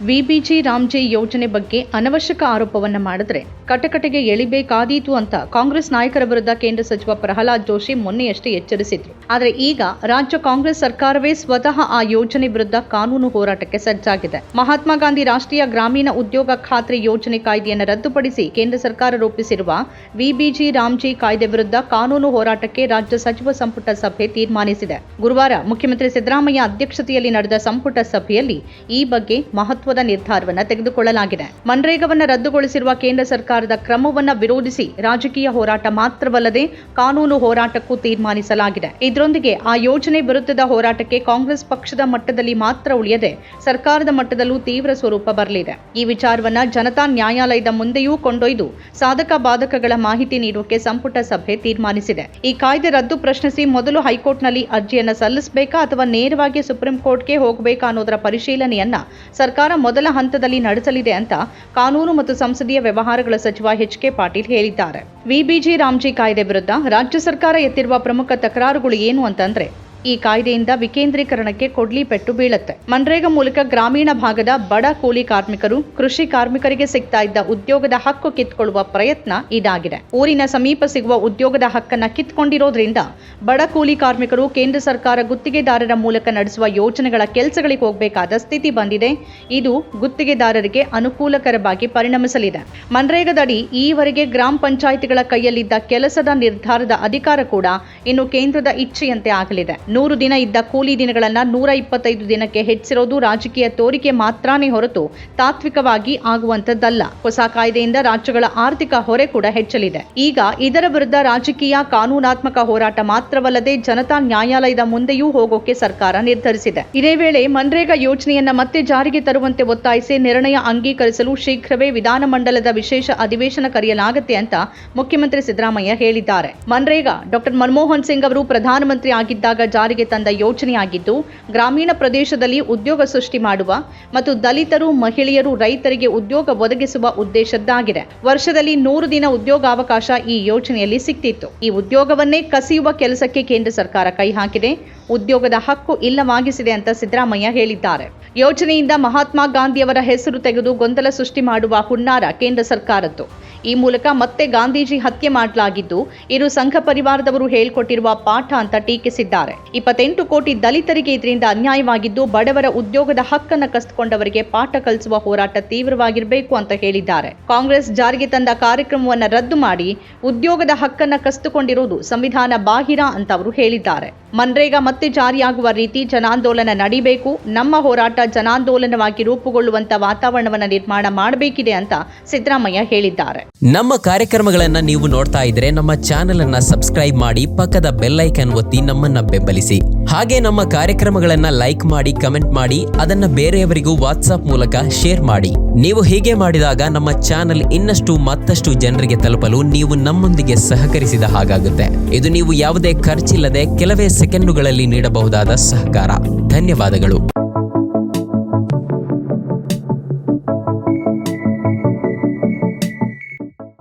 VBG Ramji ಯೋಜನೆ ಬಗ್ಗೆ ಅನವಶ್ಯಕ ಆರೋಪವನ್ನ ಮಾಡಿದ್ರೆ ಕಟಕಟೆಗೆ ಎಳಿಬೇಕಾದೀತು ಅಂತ ಕಾಂಗ್ರೆಸ್ ನಾಯಕರ ವಿರುದ್ಧ ಕೇಂದ್ರ ಸಚಿವ ಪ್ರಹ್ಲಾದ್ ಜೋಶಿ ಮೊನ್ನೆಯಷ್ಟೇ ಎಚ್ಚರಿಸಿದ್ರು. ಆದರೆ ಈಗ ರಾಜ್ಯ ಕಾಂಗ್ರೆಸ್ ಸರ್ಕಾರವೇ ಸ್ವತಃ ಆ ಯೋಜನೆ ವಿರುದ್ಧ ಕಾನೂನು ಹೋರಾಟಕ್ಕೆ ಸಜ್ಜಾಗಿದೆ. ಮಹಾತ್ಮ ಗಾಂಧಿ ರಾಷ್ಟ್ರೀಯ ಗ್ರಾಮೀಣ ಉದ್ಯೋಗ ಖಾತ್ರಿ ಯೋಜನೆ ಕಾಯ್ದೆಯನ್ನು ರದ್ದುಪಡಿಸಿ ಕೇಂದ್ರ ಸರ್ಕಾರ ರೂಪಿಸಿರುವ ವಿಬಿಜಿ ರಾಮ್ಜಿ ಕಾಯ್ದೆ ವಿರುದ್ಧ ಕಾನೂನು ಹೋರಾಟಕ್ಕೆ ರಾಜ್ಯ ಸಚಿವ ಸಂಪುಟ ಸಭೆ ತೀರ್ಮಾನಿಸಿದೆ. ಗುರುವಾರ ಮುಖ್ಯಮಂತ್ರಿ ಸಿದ್ದರಾಮಯ್ಯ ಅಧ್ಯಕ್ಷತೆಯಲ್ಲಿ ನಡೆದ ಸಂಪುಟ ಸಭೆಯಲ್ಲಿ ಈ ಬಗ್ಗೆ ಮಹತ್ವದ ನಿರ್ಧಾರವನ್ನು ತೆಗೆದುಕೊಳ್ಳಲಾಗಿದೆ. ಮನ್ರೇಗಾವನ್ನು ರದ್ದುಗೊಳಿಸಿರುವ ಕೇಂದ್ರ ಸರ್ಕಾರದ ಕ್ರಮವನ್ನು ವಿರೋಧಿಸಿ ರಾಜಕೀಯ ಹೋರಾಟ ಮಾತ್ರವಲ್ಲದೆ ಕಾನೂನು ಹೋರಾಟಕ್ಕೂ ತೀರ್ಮಾನಿಸಲಾಗಿದೆ. ಇದರೊಂದಿಗೆ ಆ ಯೋಜನೆ ವಿರುದ್ಧದ ಹೋರಾಟಕ್ಕೆ ಕಾಂಗ್ರೆಸ್ ಪಕ್ಷದ ಮಟ್ಟದಲ್ಲಿ ಮಾತ್ರ ಉಳಿಯದೆ ಸರ್ಕಾರದ ಮಟ್ಟದಲ್ಲೂ ತೀವ್ರ ಸ್ವರೂಪ ಬರಲಿದೆ. ಈ ವಿಚಾರವನ್ನ ಜನತಾ ನ್ಯಾಯಾಲಯದ ಮುಂದೆಯೂ ಕೊಂಡೊಯ್ದು ಸಾಧಕ ಬಾಧಕಗಳ ಮಾಹಿತಿ ನೀಡುವುದಕ್ಕೆ ಸಂಪುಟ ಸಭೆ ತೀರ್ಮಾನಿಸಿದೆ. ಈ ಕಾಯ್ದೆ ರದ್ದು ಪ್ರಶ್ನಿಸಿ ಮೊದಲು ಹೈಕೋರ್ಟ್ನಲ್ಲಿ ಅರ್ಜಿಯನ್ನು ಸಲ್ಲಿಸಬೇಕಾ ಅಥವಾ ನೇರವಾಗಿ ಸುಪ್ರೀಂ ಕೋರ್ಟ್ಗೆ ಹೋಗಬೇಕಾ ಅನ್ನೋದರ ಪರಿಶೀಲನೆಯನ್ನ ಸರ್ಕಾರ ಮೊದಲ ಹಂತದಲ್ಲಿ ನಡೆಸಲಿದೆ ಅಂತ ಕಾನೂನು ಮತ್ತು ಸಂಸದೀಯ ವ್ಯವಹಾರಗಳ ಸಚಿವ ಎಚ್.ಕೆ. ಪಾಟೀಲ್ ಹೇಳಿದ್ದಾರೆ. ವಿಬಿಜಿ ರಾಮ್ಜಿ ಕಾಯ್ದೆ ವಿರುದ್ಧ ರಾಜ್ಯ ಸರ್ಕಾರ ಎತ್ತಿರುವ ಪ್ರಮುಖ ತಕರಾರುಗಳು ಏನು ಅಂತಂದ್ರೆ, ಈ ಕಾಯ್ದೆಯಿಂದ ವಿಕೇಂದ್ರೀಕರಣಕ್ಕೆ ಕೊಡ್ಲಿ ಪೆಟ್ಟು ಬೀಳುತ್ತೆ. ಮನ್ರೇಗಾ ಮೂಲಕ ಗ್ರಾಮೀಣ ಭಾಗದ ಬಡ ಕೂಲಿ ಕಾರ್ಮಿಕರು, ಕೃಷಿ ಕಾರ್ಮಿಕರಿಗೆ ಸಿಗ್ತಾ ಇದ್ದ ಉದ್ಯೋಗದ ಹಕ್ಕು ಕಿತ್ಕೊಳ್ಳುವ ಪ್ರಯತ್ನ ಇದಾಗಿದೆ. ಊರಿನ ಸಮೀಪ ಸಿಗುವ ಉದ್ಯೋಗದ ಹಕ್ಕನ್ನ ಕಿತ್ಕೊಂಡಿರೋದ್ರಿಂದ ಬಡ ಕೂಲಿ ಕಾರ್ಮಿಕರು ಕೇಂದ್ರ ಸರ್ಕಾರ ಗುತ್ತಿಗೆದಾರರ ಮೂಲಕ ನಡೆಸುವ ಯೋಜನೆಗಳ ಕೆಲಸಗಳಿಗೆ ಹೋಗಬೇಕಾದ ಸ್ಥಿತಿ ಬಂದಿದೆ. ಇದು ಗುತ್ತಿಗೆದಾರರಿಗೆ ಅನುಕೂಲಕರವಾಗಿ ಪರಿಣಮಿಸಲಿದೆ. ಮನ್ರೇಗಾದಡಿ ಈವರೆಗೆ ಗ್ರಾಮ ಪಂಚಾಯಿತಿಗಳ ಕೈಯಲ್ಲಿದ್ದ ಕೆಲಸದ ನಿರ್ಧಾರದ ಅಧಿಕಾರ ಕೂಡ ಇನ್ನು ಕೇಂದ್ರದ ಇಚ್ಛೆಯಂತೆ ಆಗಲಿದೆ. 100 ದಿನ ಇದ್ದ ಕೂಲಿ ದಿನಗಳನ್ನು 125 ದಿನಕ್ಕೆ ಹೆಚ್ಚಿರೋದು ರಾಜಕೀಯ ತೋರಿಕೆ ಮಾತ್ರನೇ ಹೊರತು ತಾತ್ವಿಕವಾಗಿ ಆಗುವಂತದ್ದಲ್ಲ. ಹೊಸ ಕಾಯ್ದೆಯಿಂದ ರಾಜ್ಯಗಳ ಆರ್ಥಿಕ ಹೊರೆ ಕೂಡ ಹೆಚ್ಚಲಿದೆ. ಈಗ ಇದರ ವಿರುದ್ಧ ರಾಜಕೀಯ ಕಾನೂನಾತ್ಮಕ ಹೋರಾಟ ಮಾತ್ರವಲ್ಲದೆ ಜನತಾ ನ್ಯಾಯಾಲಯದ ಮುಂದೆಯೂ ಹೋಗೋಕೆ ಸರ್ಕಾರ ನಿರ್ಧರಿಸಿದೆ. ಇದೇ ವೇಳೆ ಮನ್ರೇಗಾ ಯೋಜನೆಯನ್ನ ಮತ್ತೆ ಜಾರಿಗೆ ತರುವಂತೆ ಒತ್ತಾಯಿಸಿ ನಿರ್ಣಯ ಅಂಗೀಕರಿಸಲು ಶೀಘ್ರವೇ ವಿಧಾನಮಂಡಲದ ವಿಶೇಷ ಅಧಿವೇಶನ ಕರೆಯಲಾಗುತ್ತೆ ಅಂತ ಮುಖ್ಯಮಂತ್ರಿ ಸಿದ್ದರಾಮಯ್ಯ ಹೇಳಿದ್ದಾರೆ. ಮನ್ರೇಗಾ ಡಾಕ್ಟರ್ ಮನಮೋಹನ್ ಸಿಂಗ್ ಅವರು ಪ್ರಧಾನಮಂತ್ರಿ ಆಗಿದ್ದಾಗ ಜಾರಿಗೆ ತಂದ ಯೋಜನೆಯಾಗಿದ್ದು, ಗ್ರಾಮೀಣ ಪ್ರದೇಶದಲ್ಲಿ ಉದ್ಯೋಗ ಸೃಷ್ಟಿ ಮಾಡುವ ಮತ್ತು ದಲಿತರು, ಮಹಿಳೆಯರು, ರೈತರಿಗೆ ಉದ್ಯೋಗ ಒದಗಿಸುವ ಉದ್ದೇಶದ್ದಾಗಿದೆ. ವರ್ಷದಲ್ಲಿ 100 ದಿನ ಉದ್ಯೋಗಾವಕಾಶ ಈ ಯೋಜನೆಯಲ್ಲಿ ಸಿಕ್ತಿತ್ತು. ಈ ಉದ್ಯೋಗವನ್ನೇ ಕಸಿಯುವ ಕೆಲಸಕ್ಕೆ ಕೇಂದ್ರ ಸರ್ಕಾರ ಕೈ ಹಾಕಿದೆ, ಉದ್ಯೋಗದ ಹಕ್ಕು ಇಲ್ಲವಾಗಿಸಿದೆ ಅಂತ ಸಿದ್ದರಾಮಯ್ಯ ಹೇಳಿದ್ದಾರೆ. ಯೋಜನೆಯಿಂದ ಮಹಾತ್ಮ ಗಾಂಧಿಯವರ ಹೆಸರು ತೆಗೆದು ಗೊಂದಲ ಸೃಷ್ಟಿ ಮಾಡುವ ಹುನ್ನಾರ ಕೇಂದ್ರ ಸರ್ಕಾರದ್ದು. ಈ ಮೂಲಕ ಮತ್ತೆ ಗಾಂಧೀಜಿ ಹತ್ಯೆ ಮಾಡಲಾಗಿದ್ದು ಇದು ಸಂಘ ಪರಿವಾರದವರು ಹೇಳಿಕೊಟ್ಟಿರುವ ಪಾಠ ಅಂತ ಟೀಕಿಸಿದ್ದಾರೆ. 28 ಕೋಟಿ ದಲಿತರಿಗೆ ಇದರಿಂದ ಅನ್ಯಾಯವಾಗಿದ್ದು, ಬಡವರ ಉದ್ಯೋಗದ ಹಕ್ಕನ್ನು ಕಸಿದುಕೊಂಡವರಿಗೆ ಪಾಠ ಕಲಿಸುವ ಹೋರಾಟ ತೀವ್ರವಾಗಿರಬೇಕು ಅಂತ ಹೇಳಿದ್ದಾರೆ. ಕಾಂಗ್ರೆಸ್ ಜಾರಿಗೆ ತಂದ ಕಾರ್ಯಕ್ರಮವನ್ನು ರದ್ದು ಮಾಡಿ ಉದ್ಯೋಗದ ಹಕ್ಕನ್ನು ಕಸಿದುಕೊಂಡಿರುವುದು ಸಂವಿಧಾನ ಬಾಹಿರ ಅಂತ ಅವರು ಹೇಳಿದ್ದಾರೆ. ಮನ್ರೇಗಾ ಮತ್ತೆ ಜಾರಿಯಾಗುವ ರೀತಿ ಜನಾಂದೋಲನ ನಡೀಬೇಕು. ನಮ್ಮ ಹೋರಾಟ ಜನಾಂದೋಲನವಾಗಿ ರೂಪುಗೊಳ್ಳುವಂತ ವಾತಾವರಣವನ್ನು ನಿರ್ಮಾಣ ಮಾಡಬೇಕಿದೆ ಅಂತ ಸಿದ್ದರಾಮಯ್ಯ ಹೇಳಿದ್ದಾರೆ. ನಮ್ಮ ಕಾರ್ಯಕ್ರಮಗಳನ್ನ ನೀವು ನೋಡ್ತಾ ಇದ್ರೆ ನಮ್ಮ ಚಾನೆಲ್ ಅನ್ನ ಸಬ್ಸ್ಕ್ರೈಬ್ ಮಾಡಿ, ಪಕ್ಕದ ಬೆಲ್ ಐಕಾನ್ ಒತ್ತಿ ನಮ್ಮನ್ನ ಬೆಂಬಲಿಸಿ. ಹಾಗೆ ನಮ್ಮ ಕಾರ್ಯಕ್ರಮಗಳನ್ನ ಲೈಕ್ ಮಾಡಿ, ಕಮೆಂಟ್ ಮಾಡಿ, ಅದನ್ನ ಬೇರೆಯವರಿಗೂ ವಾಟ್ಸ್ಆಪ್ ಮೂಲಕ ಶೇರ್ ಮಾಡಿ. ನೀವು ಹೀಗೆ ಮಾಡಿದಾಗ ನಮ್ಮ ಚಾನೆಲ್ ಮತ್ತಷ್ಟು ಜನರಿಗೆ ತಲುಪಲು ನೀವು ನಮ್ಮೊಂದಿಗೆ ಸಹಕರಿಸಿದ ಹಾಗಾಗುತ್ತೆ. ಇದು ನೀವು ಯಾವುದೇ ಖರ್ಚಿಲ್ಲದೆ ಕೆಲವೇ ಸೆಕೆಂಡುಗಳಲ್ಲಿ ನೀಡಬಹುದಾದ ಸಹಕಾರ. ಧನ್ಯವಾದಗಳು.